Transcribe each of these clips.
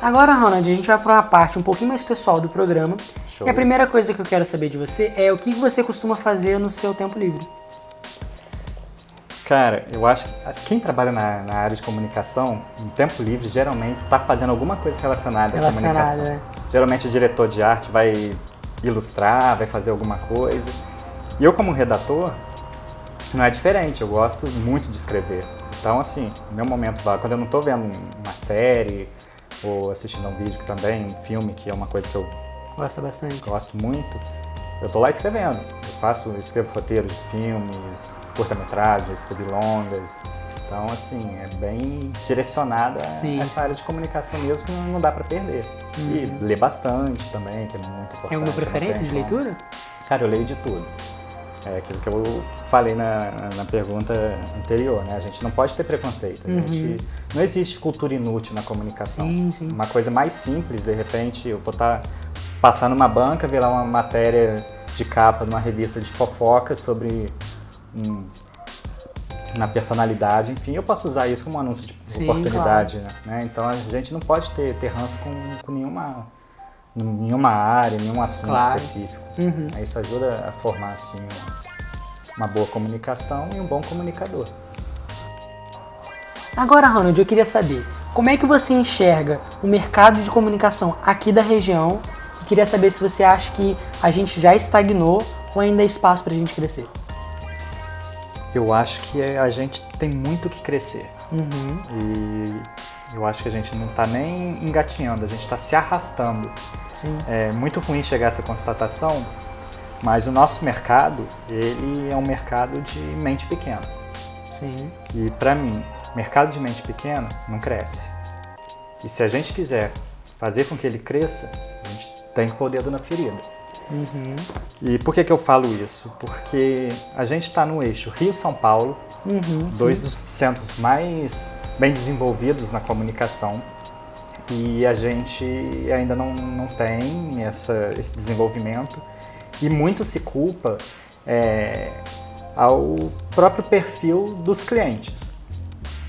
Agora, Ronald, a gente vai para uma parte um pouquinho mais pessoal do programa. Show. E a primeira coisa que eu quero saber de você é o que você costuma fazer no seu tempo livre. Cara, eu acho que quem trabalha na área de comunicação, no tempo livre, geralmente está fazendo alguma coisa relacionada à comunicação. Né? Geralmente o diretor de arte vai ilustrar, vai fazer alguma coisa. E eu, como redator, não é diferente, eu gosto muito de escrever. Então, assim, meu momento lá, quando eu não estou vendo uma série ou assistindo um vídeo também, um filme, que é uma coisa que eu Gosta bastante. gosto muito, eu tô lá escrevendo. Eu escrevo roteiros de filmes, curta-metragens, escrevo longas. Então, assim, é bem direcionada a essa área de comunicação mesmo, que não dá pra perder. E ler bastante também, que é muito importante. Tem alguma preferência de leitura? Cara, eu leio de tudo. É aquilo que eu falei na pergunta anterior, né? A gente não pode ter preconceito. Não existe cultura inútil na comunicação. Sim. Uma coisa mais simples, de repente, eu vou estar passando numa banca, ver lá uma matéria de capa numa revista de fofoca sobre na personalidade, enfim, eu posso usar isso como um anúncio de oportunidade, claro. Né? Então a gente não pode ter ranço com nenhuma área, nenhum assunto específico. Isso ajuda a formar assim, uma boa comunicação e um bom comunicador. Agora, Ronald, eu queria saber, como é que você enxerga o mercado de comunicação aqui da região? E queria saber se você acha que a gente já estagnou ou ainda há espaço para a gente crescer. Eu acho que a gente tem muito que crescer. E eu acho que a gente não está nem engatinhando, a gente está se arrastando. Sim. É muito ruim chegar a essa constatação, mas o nosso mercado, ele é um mercado de mente pequena. Sim. E para mim, mercado de mente pequena não cresce. E se a gente quiser fazer com que ele cresça, a gente tem que pôr o dedo na ferida. E por que eu falo isso? Porque a gente está no eixo Rio-São Paulo, dois dos centros mais bem desenvolvidos na comunicação, e a gente ainda não tem esse desenvolvimento, e muito se culpa ao próprio perfil dos clientes.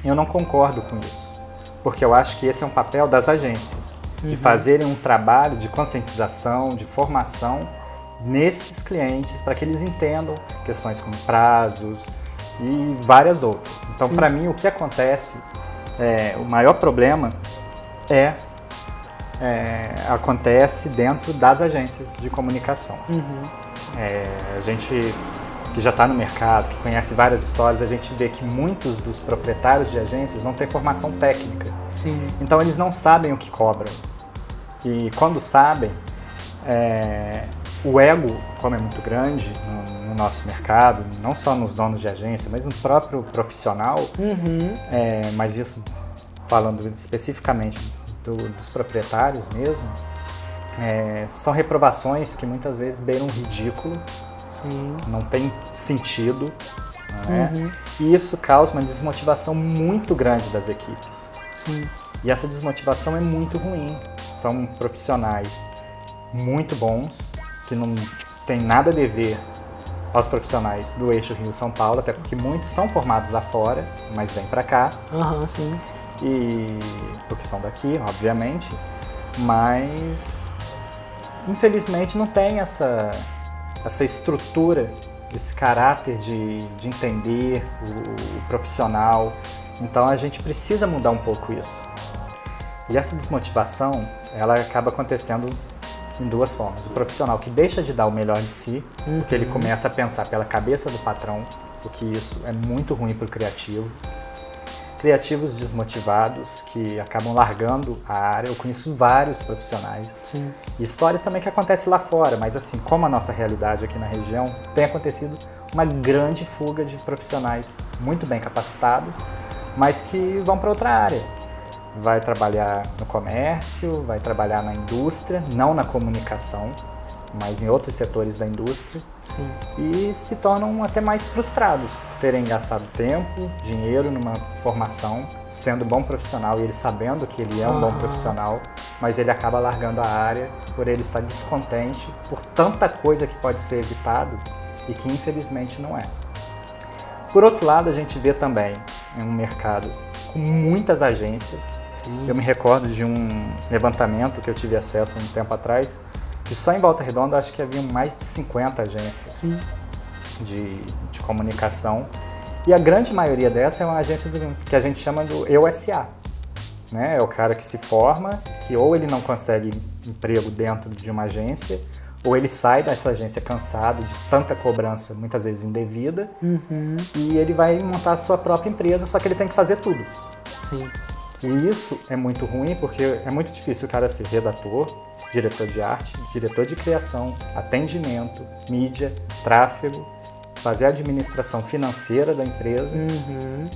Eu não concordo com isso, porque eu acho que esse é um papel das agências, de fazerem um trabalho de conscientização, de formação nesses clientes, para que eles entendam questões como prazos e várias outras. Então, para mim, o que acontece, o maior problema acontece dentro das agências de comunicação. A gente que já está no mercado, que conhece várias histórias, a gente vê que muitos dos proprietários de agências não têm formação técnica. Sim. Então, eles não sabem o que cobram. E quando sabem, o ego, como é muito grande no nosso mercado, não só nos donos de agência, mas no próprio profissional, mas isso falando especificamente dos proprietários mesmo, são reprovações que muitas vezes beiram ridículo, não tem sentido, né? E isso causa uma desmotivação muito grande das equipes. Sim. E essa desmotivação é muito ruim. São profissionais muito bons, que não tem nada a dever aos profissionais do eixo Rio-São Paulo, até porque muitos são formados lá fora, mas vêm para cá. Sim. E porque são daqui, obviamente, mas infelizmente não tem essa estrutura, esse caráter de entender o profissional. Então a gente precisa mudar um pouco isso. E essa desmotivação, ela acaba acontecendo em duas formas. O profissional que deixa de dar o melhor de si, porque ele começa a pensar pela cabeça do patrão, porque isso é muito ruim para o criativo. Criativos desmotivados que acabam largando a área. Eu conheço vários profissionais. Sim. E histórias também que acontecem lá fora, mas assim, como a nossa realidade aqui na região, tem acontecido uma grande fuga de profissionais muito bem capacitados, mas que vão para outra área. Vai trabalhar no comércio, vai trabalhar na indústria, não na comunicação, mas em outros setores da indústria. Sim. E se tornam até mais frustrados por terem gastado tempo, dinheiro numa formação, sendo bom profissional e ele sabendo que ele é um bom profissional, mas ele acaba largando a área por ele estar descontente por tanta coisa que pode ser evitado e que infelizmente não é. Por outro lado, a gente vê também um mercado com muitas agências Sim. Eu me recordo de um levantamento que eu tive acesso um tempo atrás, que só em Volta Redonda acho que havia mais de 50 agências de comunicação. E a grande maioria dessa é uma agência que a gente chama do EUSA. Né? É o cara que se forma, que ou ele não consegue emprego dentro de uma agência, ou ele sai dessa agência cansado de tanta cobrança, muitas vezes indevida, e ele vai montar a sua própria empresa, só que ele tem que fazer tudo. Sim. E isso é muito ruim, porque é muito difícil o cara ser redator, diretor de arte, diretor de criação, atendimento, mídia, tráfego, fazer a administração financeira da empresa,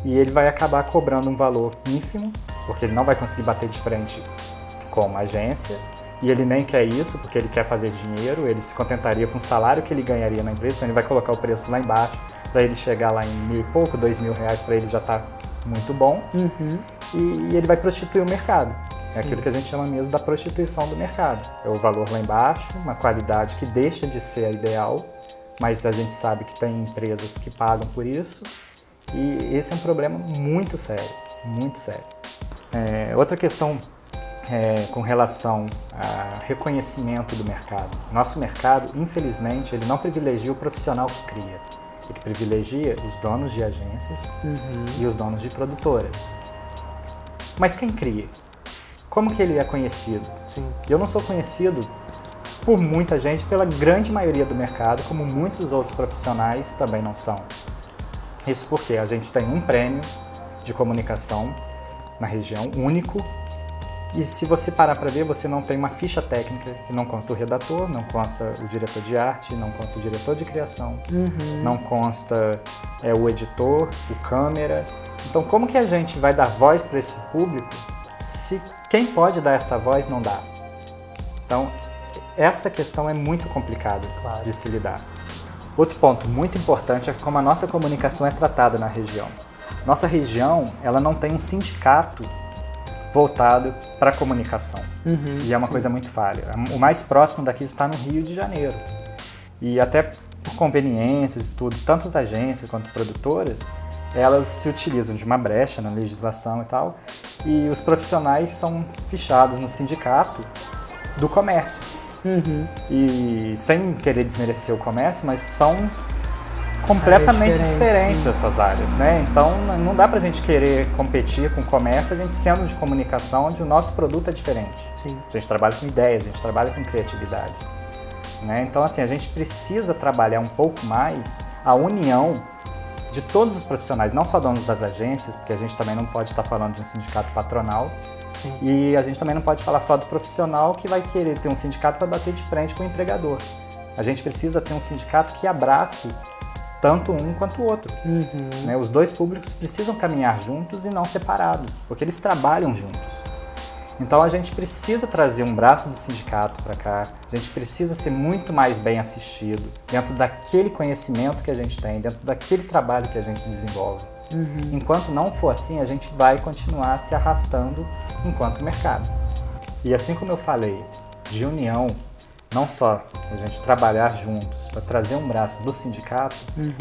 e ele vai acabar cobrando um valor ínfimo, porque ele não vai conseguir bater de frente com uma agência, e ele nem quer isso, porque ele quer fazer dinheiro, ele se contentaria com o salário que ele ganharia na empresa, então ele vai colocar o preço lá embaixo, para ele chegar lá em 1.000 e pouco, R$2.000, para ele já está muito bom, e ele vai prostituir o mercado. É aquilo que a gente chama mesmo da prostituição do mercado. É o valor lá embaixo, uma qualidade que deixa de ser a ideal, mas a gente sabe que tem empresas que pagam por isso, e esse é um problema muito sério, muito sério. Outra questão com relação a reconhecimento do mercado. Nosso mercado, infelizmente, ele não privilegia o profissional que cria. Ele privilegia os donos de agências e os donos de produtoras. Mas quem cria? Como que ele é conhecido? Sim. Eu não sou conhecido por muita gente, pela grande maioria do mercado, como muitos outros profissionais também não são. Isso porque a gente tem um prêmio de comunicação na região, único, e se você parar para ver, você não tem uma ficha técnica que não consta o redator, não consta o diretor de arte, não consta o diretor de criação, não consta o editor, o câmera. Então, como que a gente vai dar voz para esse público se quem pode dar essa voz não dá? Então, essa questão é muito complicada de se lidar. Outro ponto muito importante é como a nossa comunicação é tratada na região. Nossa região, ela não tem um sindicato voltado para a comunicação. E é uma coisa muito falha. O mais próximo daqui está no Rio de Janeiro. E até por conveniências e tudo, tanto as agências quanto produtoras, elas se utilizam de uma brecha na legislação e tal, e os profissionais são fichados no sindicato do comércio. E sem querer desmerecer o comércio, mas são completamente diferentes essas áreas, né? Então não dá pra gente querer competir com o comércio, a gente sendo de comunicação, onde o nosso produto é diferente. Sim. A gente trabalha com ideias, a gente trabalha com criatividade, né? Então assim, a gente precisa trabalhar um pouco mais a união de todos os profissionais, não só donos das agências, porque a gente também não pode estar falando de um sindicato patronal. Sim. E a gente também não pode falar só do profissional que vai querer ter um sindicato para bater de frente com o empregador. A gente precisa ter um sindicato que abrace tanto um quanto o outro. Né? Os dois públicos precisam caminhar juntos e não separados, porque eles trabalham juntos. Então a gente precisa trazer um braço do sindicato para cá, a gente precisa ser muito mais bem assistido dentro daquele conhecimento que a gente tem, dentro daquele trabalho que a gente desenvolve. Enquanto não for assim, a gente vai continuar se arrastando enquanto mercado. E assim como eu falei, de união, não só a gente trabalhar juntos para trazer um braço do sindicato,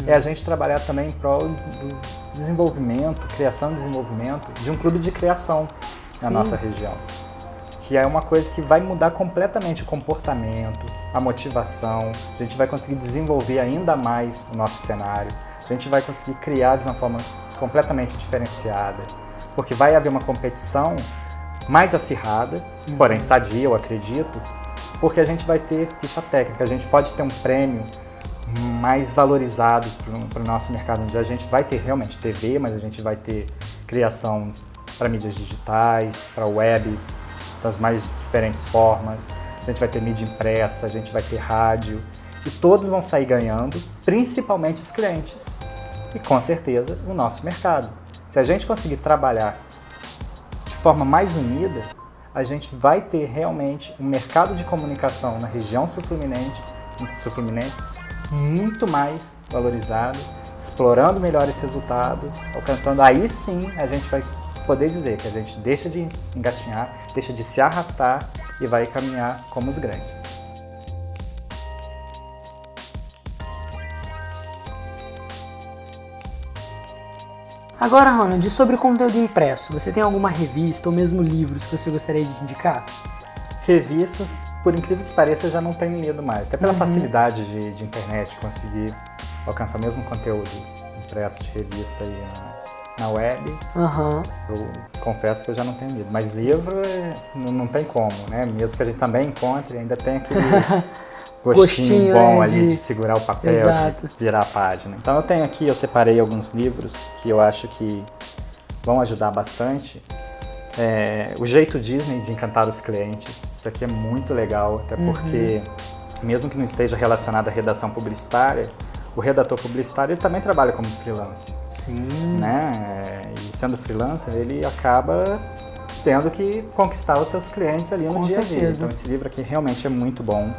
é a gente trabalhar também em prol do desenvolvimento, criação e desenvolvimento de um clube de criação na nossa região. Que é uma coisa que vai mudar completamente o comportamento, a motivação, a gente vai conseguir desenvolver ainda mais o nosso cenário, a gente vai conseguir criar de uma forma completamente diferenciada, porque vai haver uma competição mais acirrada, porém sadia, eu acredito, porque a gente vai ter ficha técnica, a gente pode ter um prêmio mais valorizado para o nosso mercado, onde a gente vai ter realmente TV, mas a gente vai ter criação para mídias digitais, para web, das mais diferentes formas, a gente vai ter mídia impressa, a gente vai ter rádio, e todos vão sair ganhando, principalmente os clientes, e com certeza o nosso mercado. Se a gente conseguir trabalhar de forma mais unida, a gente vai ter realmente um mercado de comunicação na região sul-fluminense muito mais valorizado, explorando melhores resultados, alcançando, aí sim a gente vai poder dizer que a gente deixa de engatinhar, deixa de se arrastar e vai caminhar como os grandes. Agora, Ronald, sobre conteúdo impresso, você tem alguma revista ou mesmo livros que você gostaria de indicar? Revistas, por incrível que pareça, eu já não tenho lido mais. Até pela facilidade de internet, conseguir alcançar o mesmo conteúdo impresso de revista aí na web. Eu confesso que eu já não tenho lido. Mas livro não tem como, né? Mesmo que a gente também encontre, ainda tem aquele gostinho bom, né, ali de segurar o papel, Exato. de virar a página. Então eu separei alguns livros que eu acho que vão ajudar bastante. O jeito Disney de encantar os clientes. Isso aqui é muito legal, até porque, mesmo que não esteja relacionado à redação publicitária, o redator publicitário ele também trabalha como freelancer. Sim. Né? E sendo freelancer, ele acaba tendo que conquistar os seus clientes ali no dia a dia. Então esse livro aqui realmente é muito bom.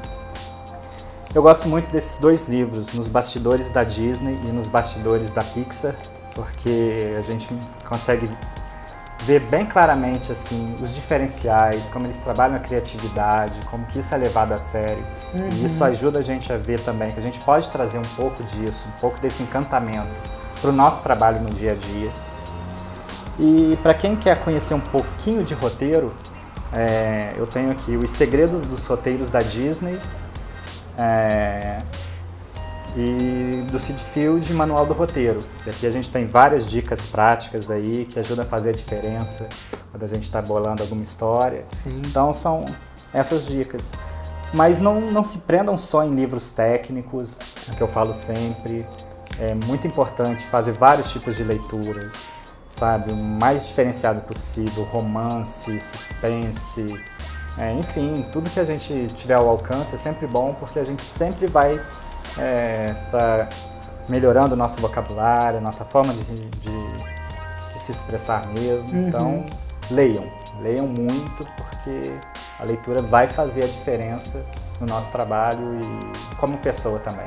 Eu gosto muito desses dois livros, Nos Bastidores da Disney e Nos Bastidores da Pixar, porque a gente consegue ver bem claramente assim, os diferenciais, como eles trabalham a criatividade, como que isso é levado a sério. E isso ajuda a gente a ver também que a gente pode trazer um pouco disso, um pouco desse encantamento para o nosso trabalho no dia a dia. E para quem quer conhecer um pouquinho de roteiro, eu tenho aqui Os Segredos dos Roteiros da Disney, e do Sid Field, Manual do Roteiro. E aqui a gente tem várias dicas práticas aí que ajudam a fazer a diferença quando a gente está bolando alguma história. Sim. Então são essas dicas. Mas não se prendam só em livros técnicos, é o que eu falo sempre. É muito importante fazer vários tipos de leituras, sabe? O mais diferenciado possível, romance, suspense, enfim, tudo que a gente tiver ao alcance é sempre bom, porque a gente sempre vai tá melhorando o nosso vocabulário, a nossa forma de se expressar mesmo. Então, leiam muito, porque a leitura vai fazer a diferença no nosso trabalho e como pessoa também.